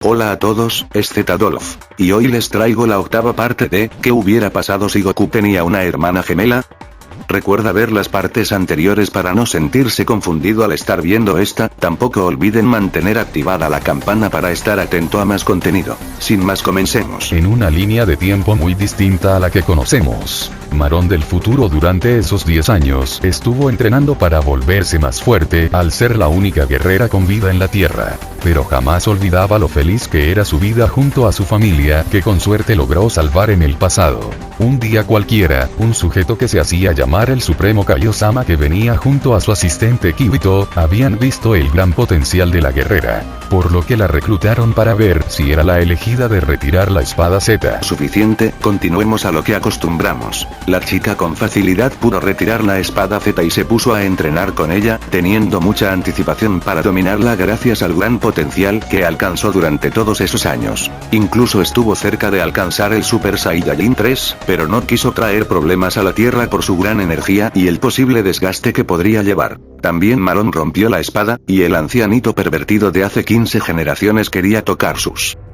Hola a todos, es Z-Dolph, y hoy les traigo la octava parte de ¿qué hubiera pasado si Goku tenía una hermana gemela? Recuerda ver las partes anteriores para no sentirse confundido al estar viendo esta, tampoco olviden mantener activada la campana para estar atento a más contenido. Sin más, comencemos. En una línea de tiempo muy distinta a la que conocemos, Marón del futuro durante esos 10 años estuvo entrenando para volverse más fuerte al ser la única guerrera con vida en la Tierra, pero jamás olvidaba lo feliz que era su vida junto a su familia que con suerte logró salvar en el pasado. Un día cualquiera, un sujeto que se hacía llamar el Supremo Kaiosama que venía junto a su asistente Kibito, habían visto el gran potencial de la guerrera, por lo que la reclutaron para ver si era la elegida de retirar la espada Z. Suficiente, continuemos a lo que acostumbramos. La chica con facilidad pudo retirar la espada Z y se puso a entrenar con ella, teniendo mucha anticipación para dominarla gracias al gran potencial que alcanzó durante todos esos años. Incluso estuvo cerca de alcanzar el Super Saiyajin 3, pero no quiso traer problemas a la Tierra por su gran energía y el posible desgaste que podría llevar. También Marón rompió la espada, y el ancianito pervertido de hace 15 generaciones quería tocar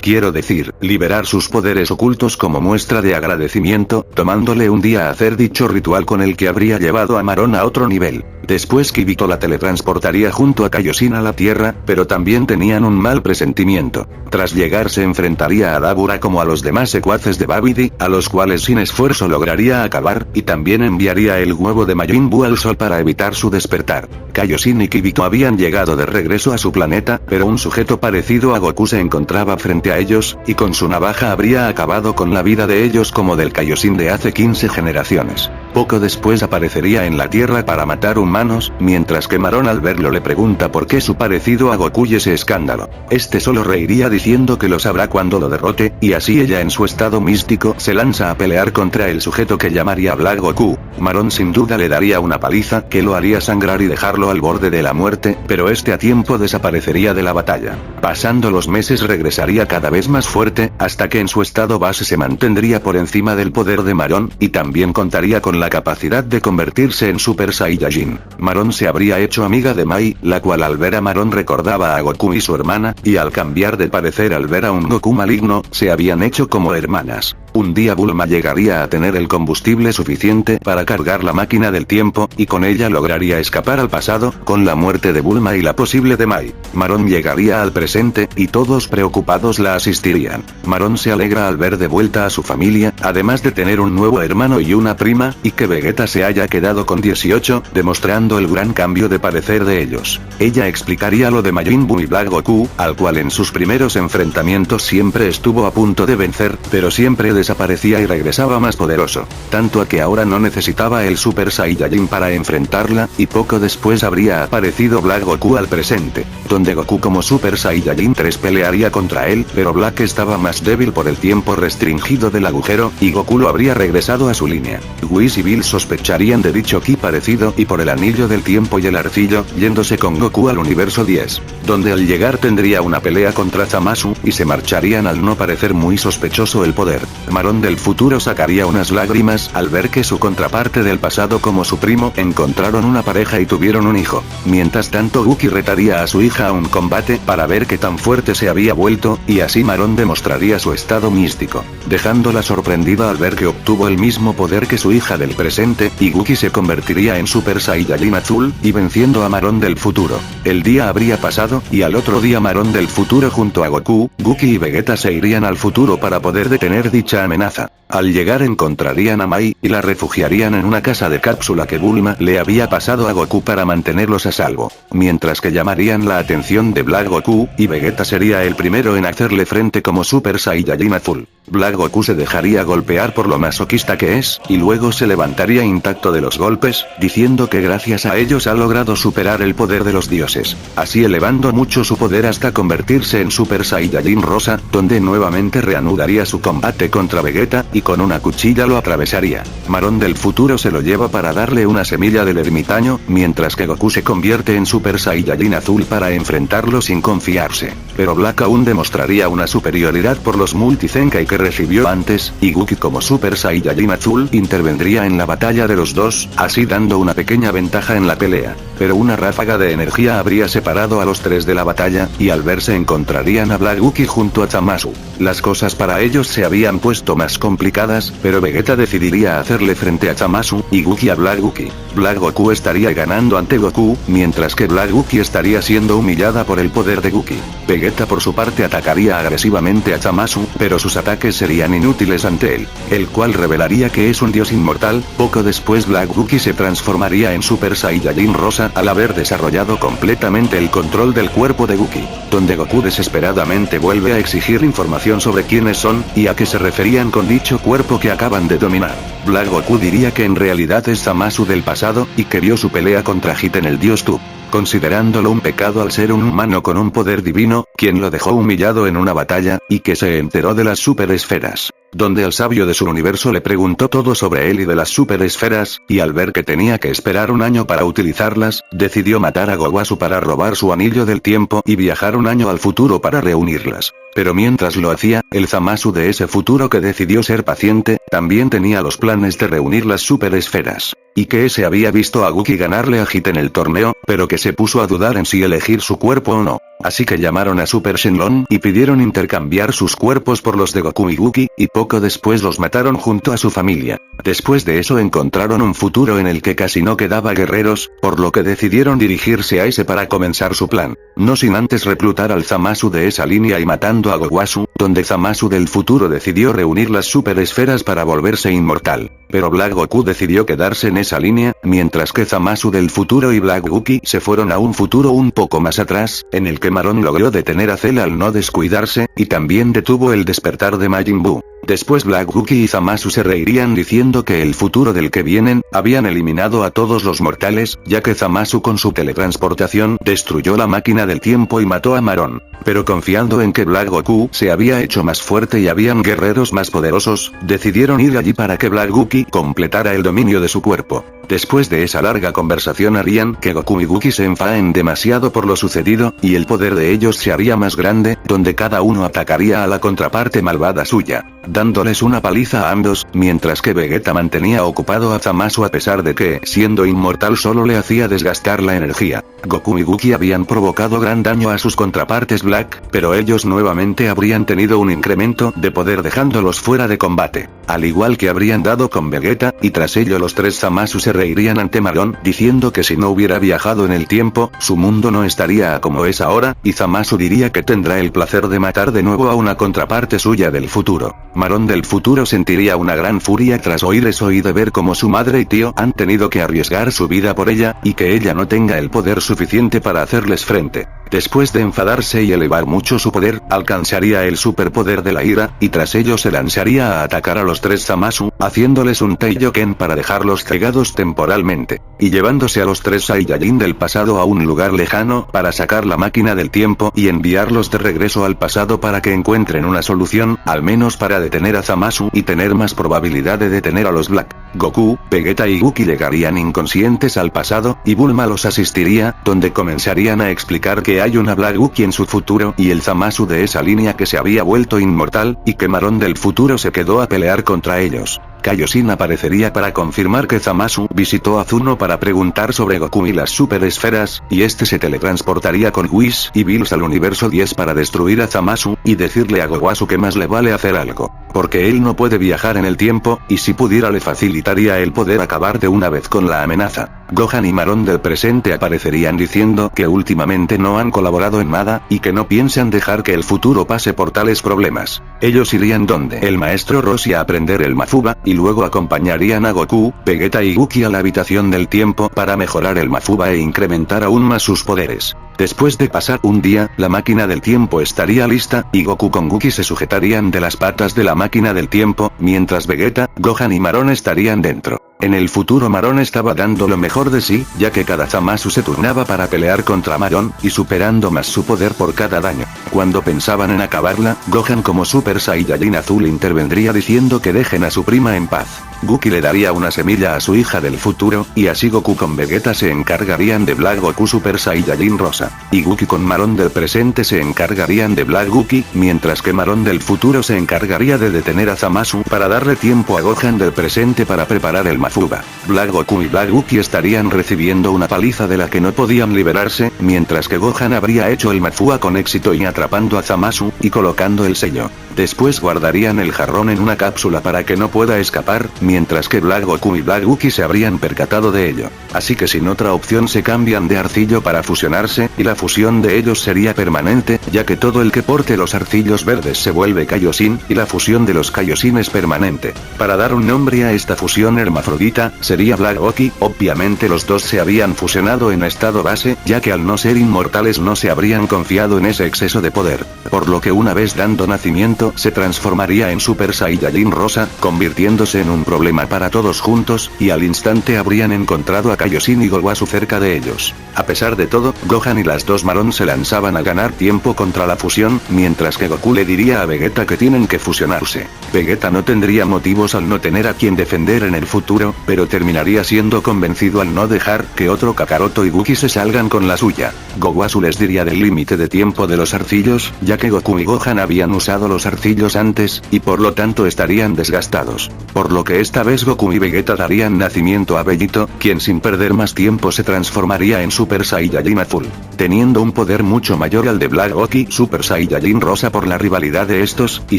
quiero decir, liberar sus poderes ocultos como muestra de agradecimiento, tomándole un día a hacer dicho ritual con el que habría llevado a Marón a otro nivel. Después Kibito la teletransportaría junto a Kaioshin a la Tierra, pero también tenían un mal presentimiento. Tras llegar se enfrentaría a Dabura como a los demás secuaces de Babidi, a los cuales sin esfuerzo lograría acabar, y también enviaría el huevo de Majin Buu al sol para evitar su despertar. Kaioshin y Kibito habían llegado de regreso a su planeta, pero un sujeto parecido a Goku se encontraba frente a ellos, y con su navaja habría acabado con la vida de ellos como del Kaioshin de hace 15 generaciones. Poco después aparecería en la Tierra para matar humanos, mientras que Marón al verlo le pregunta por qué su parecido a Goku y ese escándalo. Este solo reiría diciendo que lo sabrá cuando lo derrote, y así ella en su estado místico se lanza a pelear contra el sujeto que llamaría Black Goku. Marón sin duda le daría una paliza que lo haría sangrar y dejarlo al borde de la muerte, pero este a tiempo desaparecería de la batalla. Pasando los meses regresaría cada vez más fuerte, hasta que en su estado base se mantendría por encima del poder de Marón, y también contaría con la capacidad de convertirse en Super Saiyajin. Marón se habría hecho amiga de Mai, la cual al ver a Marón recordaba a Goku y su hermana, y al cambiar de parecer al ver a un Goku maligno, se habían hecho como hermanas. Un día Bulma llegaría a tener el combustible suficiente para cargar la máquina del tiempo, y con ella lograría escapar al pasado, con la muerte de Bulma y la posible de Mai. Marón llegaría al presente, y todos preocupados la asistirían. Marón se alegra al ver de vuelta a su familia, además de tener un nuevo hermano y una prima, y que Vegeta se haya quedado con 18, demostrando el gran cambio de parecer de ellos. Ella explicaría lo de Majin Buu y Black Goku, al cual en sus primeros enfrentamientos siempre estuvo a punto de vencer, pero siempre desaparecía y regresaba más poderoso. Tanto a que ahora no necesitaba el Super Saiyajin para enfrentarla, y poco después habría aparecido Black Goku al presente, donde Goku como Super Saiyajin 3 pelearía contra él, pero Black estaba más débil por el tiempo restringido del agujero, y Goku lo habría regresado a su línea. Whis y Bill sospecharían de dicho ki parecido y por el anillo del tiempo y el arcillo, yéndose con Goku al universo 10, donde al llegar tendría una pelea contra Zamasu, y se marcharían al no parecer muy sospechoso el poder. Marón del futuro sacaría unas lágrimas al ver que su contraparte del pasado como su primo encontraron una pareja y tuvieron un hijo. Mientras tanto Guki retaría a su hija a un combate para ver qué tan fuerte se había vuelto, y así Marón demostraría su estado místico, dejándola sorprendida al ver que obtuvo el mismo poder que su hija del presente, y Guki se convertiría en Super Saiyajin azul, y venciendo a Marón del futuro. El día habría pasado, y al otro día Marón del futuro junto a Goku, Guki y Vegeta se irían al futuro para poder detener dicha amenaza. Al llegar encontrarían a Mai, y la refugiarían en una casa de cápsula que Bulma le había pasado a Goku para mantenerlos a salvo. Mientras que llamarían la atención de Black Goku, y Vegeta sería el primero en hacerle frente como Super Saiyajin azul. Black Goku se dejaría golpear por lo masoquista que es, y luego se levantaría intacto de los golpes, diciendo que gracias a ellos ha logrado superar el poder de los dioses, así elevando mucho su poder hasta convertirse en Super Saiyajin rosa, donde nuevamente reanudaría su combate contra Vegeta, y con una cuchilla lo atravesaría. Marón del futuro se lo lleva para darle una semilla del ermitaño, mientras que Goku se convierte en Super Saiyajin azul para enfrentarlo sin confiarse. Pero Black aún demostraría una superioridad por los multi-Zenkai que recibió antes, y Guki como Super Saiyajin azul intervendría en la batalla de los dos, así dando una pequeña ventaja en la pelea. pero una ráfaga de energía habría separado a los tres de la batalla, y al verse encontrarían a Black Wookie junto a Zamasu. Las cosas para ellos se habían puesto más complicadas, pero Vegeta decidiría hacerle frente a Zamasu, y Wookie a Black Wookie. Black Goku estaría ganando ante Goku, mientras que Black Wookie estaría siendo humillada por el poder de Wookie. Vegeta por su parte atacaría agresivamente a Zamasu, pero sus ataques serían inútiles ante él, el cual revelaría que es un dios inmortal. Poco después Black Wookie se transformaría en Super Saiyajin Rosa al haber desarrollado completamente el control del cuerpo de Wookie, donde Goku desesperadamente vuelve a exigir información sobre quiénes son, y a qué se referían con dicho cuerpo que acaban de dominar. Black Goku diría que en realidad es Zamasu del pasado, y que vio su pelea contra Hiten el dios Tu, considerándolo un pecado al ser un humano con un poder divino, quien lo dejó humillado en una batalla, y que se enteró de las superesferas, donde el sabio de su universo le preguntó todo sobre él y de las superesferas, y al ver que tenía que esperar un año para utilizarlas, decidió matar a Gowasu para robar su anillo del tiempo y viajar un año al futuro para reunirlas. Pero mientras lo hacía, el Zamasu de ese futuro que decidió ser paciente, también tenía los planes de reunir las superesferas, y que ese había visto a Wookie ganarle a Hit en el torneo, pero que se puso a dudar en si elegir su cuerpo o no. Así que llamaron a Super Shenlong y pidieron intercambiar sus cuerpos por los de Goku y Wookie, y poco después los mataron junto a su familia. Después de eso encontraron un futuro en el que casi no quedaba guerreros, por lo que decidieron dirigirse a ese para comenzar su plan, no sin antes reclutar al Zamasu de esa línea y matando a Gowasu, donde Zamasu del futuro decidió reunir las superesferas para volverse inmortal. Pero Black Goku decidió quedarse en esa línea, mientras que Zamasu del futuro y Black Wookie se fueron a un futuro un poco más atrás, en el que Marón logró detener a Cell al no descuidarse, y también detuvo el despertar de Majin Buu. Después Black Wookie y Zamasu se reirían diciendo que el futuro del que vienen, habían eliminado a todos los mortales, ya que Zamasu con su teletransportación destruyó la máquina del tiempo y mató a Marón. Pero confiando en que Black Goku se había hecho más fuerte y habían guerreros más poderosos, decidieron ir allí para que Black Wookie completara el dominio de su cuerpo. Después de esa larga conversación harían que Goku y Wookie se enfaden demasiado por lo sucedido, y el poder de ellos se haría más grande, donde cada uno atacaría a la contraparte malvada suya, dándoles una paliza a ambos, mientras que Vegeta mantenía ocupado a Zamasu a pesar de que, siendo inmortal solo le hacía desgastar la energía. Goku y Wookie habían provocado gran daño a sus contrapartes Black, pero ellos nuevamente habrían tenido un incremento de poder dejándolos fuera de combate, al igual que habrían dado con Vegeta, y tras ello los tres Zamasu se reirían ante Marón, diciendo que si no hubiera viajado en el tiempo, su mundo no estaría como es ahora, y Zamasu diría que tendrá el placer de matar de nuevo a una contraparte suya del futuro. Marón del futuro sentiría una gran furia tras oír eso y de ver cómo su madre y tío han tenido que arriesgar su vida por ella, y que ella no tenga el poder suficiente para hacerles frente. Después de enfadarse y elevar mucho su poder, alcanzaría el superpoder de la ira, y tras ello se lanzaría a atacar a los tres Zamasu, haciéndoles un Taiyoken para dejarlos cegados temporalmente, y llevándose a los tres Saiyajin del pasado a un lugar lejano para sacar la máquina del tiempo y enviarlos de regreso al pasado para que encuentren una solución, al menos para detener a Zamasu y tener más probabilidad de detener a los Black. Goku, Vegeta y Wookie llegarían inconscientes al pasado, y Bulma los asistiría, donde comenzarían a explicar que hay una Black Wookie en su futuro y el Zamasu de esa línea que se había vuelto inmortal, y que Marón del futuro se quedó a pelear contra ellos. Kaioshin aparecería para confirmar que Zamasu visitó a Zuno para preguntar sobre Goku y las superesferas, y este se teletransportaría con Whis y Bills al universo 10 para destruir a Zamasu, y decirle a Gowasu que más le vale hacer algo, porque él no puede viajar en el tiempo, y si pudiera le facilitaría el poder acabar de una vez con la amenaza. Gohan y Marón del presente aparecerían diciendo que últimamente no han colaborado en nada, y que no piensan dejar que el futuro pase por tales problemas. Ellos irían donde el maestro Roshi a aprender el Mafuba, y luego acompañarían a Goku, Vegeta y Wookie a la habitación del tiempo para mejorar el Mafuba e incrementar aún más sus poderes. Después de pasar un día, la máquina del tiempo estaría lista, y Goku con Wookie se sujetarían de las patas de la máquina del tiempo, mientras Vegeta, Gohan y Marón estarían dentro. En el futuro Marón estaba dando lo mejor de sí, ya que cada Zamasu se turnaba para pelear contra Marón, y superando más su poder por cada daño. Cuando pensaban en acabarla, Gohan como Super Saiyajin azul intervendría diciendo que dejen a su prima en paz. Gookie le daría una semilla a su hija del futuro, y así Goku con Vegeta se encargarían de Black Goku Super Saiyajin Rosa. Y Gookie con Marón del presente se encargarían de Black Gookie, mientras que Marón del futuro se encargaría de detener a Zamasu para darle tiempo a Gohan del presente para preparar el Mafuba. Black Goku y Black Gookie estarían recibiendo una paliza de la que no podían liberarse, mientras que Gohan habría hecho el Mafuba con éxito y atrapando a Zamasu, y colocando el sello. Después guardarían el jarrón en una cápsula para que no pueda escapar, mientras que Black Goku y Black Gookie se habrían percatado de ello. Así que sin otra opción se cambian de arcillo para fusionarse, y la fusión de ellos sería permanente, ya que todo el que porte los arcillos verdes se vuelve Kaioshin, y la fusión de los Kaioshin es permanente. Para dar un nombre a esta fusión hermafrodita, sería Black Gookie. Obviamente los dos se habían fusionado en estado base, ya que al no ser inmortales no se habrían confiado en ese exceso de poder. Por lo que una vez dando nacimiento, se transformaría en Super Saiyajin Rosa, convirtiéndose en un problema para todos juntos, y al instante habrían encontrado a Kaioshin y Gowasu cerca de ellos. A pesar de todo, Gohan y las dos Marón se lanzaban a ganar tiempo contra la fusión, mientras que Goku le diría a Vegeta que tienen que fusionarse. Vegeta no tendría motivos al no tener a quien defender en el futuro, pero terminaría siendo convencido al no dejar que otro Kakaroto y Gookie se salgan con la suya. Gowasu les diría del límite de tiempo de los arcillos, ya que Goku y Gohan habían usado los arcillos antes, y por lo tanto estarían desgastados. Por lo que esta vez Goku y Vegeta darían nacimiento a Bellito, quien sin perder más tiempo se transformaría en Super Saiyajin Azul, teniendo un poder mucho mayor al de Black Goku Super Saiyajin Rosa por la rivalidad de estos, y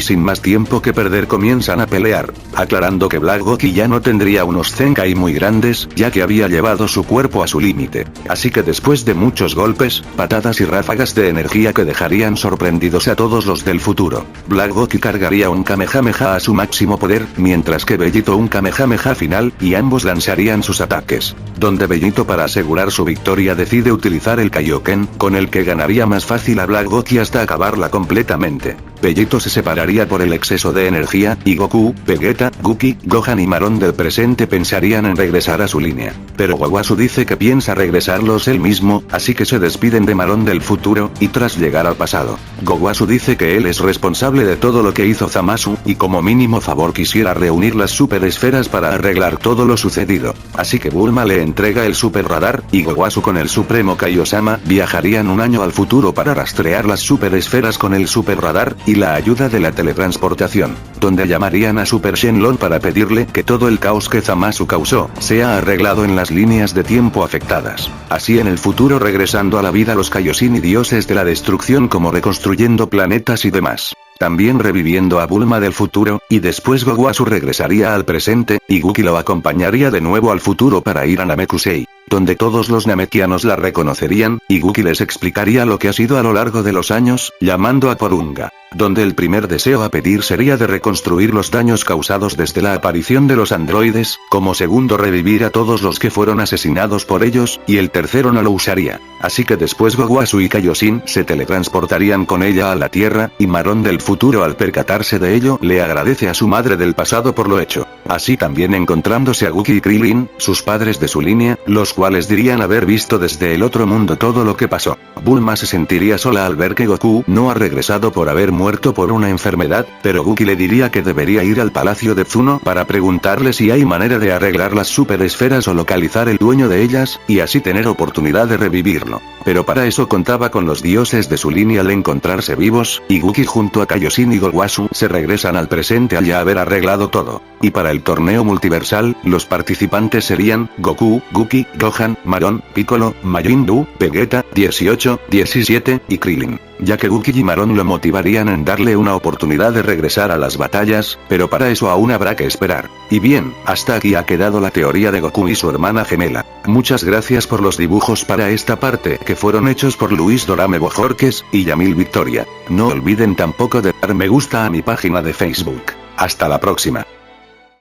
sin más tiempo que perder comienzan a pelear, aclarando que Black Goku ya no tendría unos Zenkai muy grandes, ya que había llevado su cuerpo a su límite. Así que después de muchos golpes, patadas y ráfagas de energía que dejarían sorprendidos a todos los del futuro, Black Goku cargaría un Kamehameha a su máximo poder, mientras que Bellito un Kamehameha final, y ambos lanzarían sus ataques. Donde Bellito para asegurar su victoria decide utilizar el Kaioken, con el que ganaría más fácil a Black Goku hasta acabarla completamente. Bellito se separaría por el exceso de energía, y Goku, Vegeta, Gookie, Gohan y Marón del presente pensarían en regresar a su línea. Pero Gowasu dice que piensa regresarlos él mismo, así que se despiden de Marón del futuro, y tras llegar al pasado, Gowasu dice que él es responsable de todo lo que hizo Zamasu, y como mínimo favor quisiera reunir las super esferas para arreglar todo lo sucedido. Así que Bulma le entrega el super radar, y Gowasu con el supremo Kaiosama viajarían un año al futuro para rastrear las super esferas con el super radar, y la ayuda de la teletransportación, donde llamarían a Super Shenlong para pedirle que todo el caos que Zamasu causó, sea arreglado en las líneas de tiempo afectadas. Así en el futuro regresando a la vida los Kaioshin y dioses de la destrucción como reconstruyendo planetas y demás. También reviviendo a Bulma del futuro, y después Gowasu regresaría al presente, y Gookie lo acompañaría de nuevo al futuro para ir a Namekusei, donde todos los namekianos la reconocerían, y Gookie les explicaría lo que ha sido a lo largo de los años, llamando a Porunga, donde el primer deseo a pedir sería de reconstruir los daños causados desde la aparición de los androides, como segundo revivir a todos los que fueron asesinados por ellos, y el tercero no lo usaría. Así que después Gowasu y Kaioshin se teletransportarían con ella a la Tierra, y Marón del futuro al percatarse de ello le agradece a su madre del pasado por lo hecho. Así también encontrándose a Gookie y Krillin, sus padres de su línea, los cuales dirían haber visto desde el otro mundo todo lo que pasó. Bulma se sentiría sola al ver que Goku no ha regresado por haber muerto por una enfermedad, pero Gookie le diría que debería ir al palacio de Zuno para preguntarle si hay manera de arreglar las super esferas o localizar el dueño de ellas, y así tener oportunidad de revivirlo. Pero para eso contaba con los dioses de su línea al encontrarse vivos, y Gookie junto a Kaioshin y Gowasu se regresan al presente al ya haber arreglado todo. Y para el torneo multiversal, los participantes serían Goku, Gookie, Gohan, Marón, Piccolo, Majin Buu, Vegeta, 18, 17, y Krillin, ya que Gookie y Marón lo motivarían en darle una oportunidad de regresar a las batallas, pero para eso aún habrá que esperar. Y bien, hasta aquí ha quedado la teoría de Goku y su hermana gemela. Muchas gracias por los dibujos para esta parte que fueron hechos por Luis Dorame Bojorques y Yamil Victoria. No olviden tampoco de dar me gusta a mi página de Facebook. Hasta la próxima.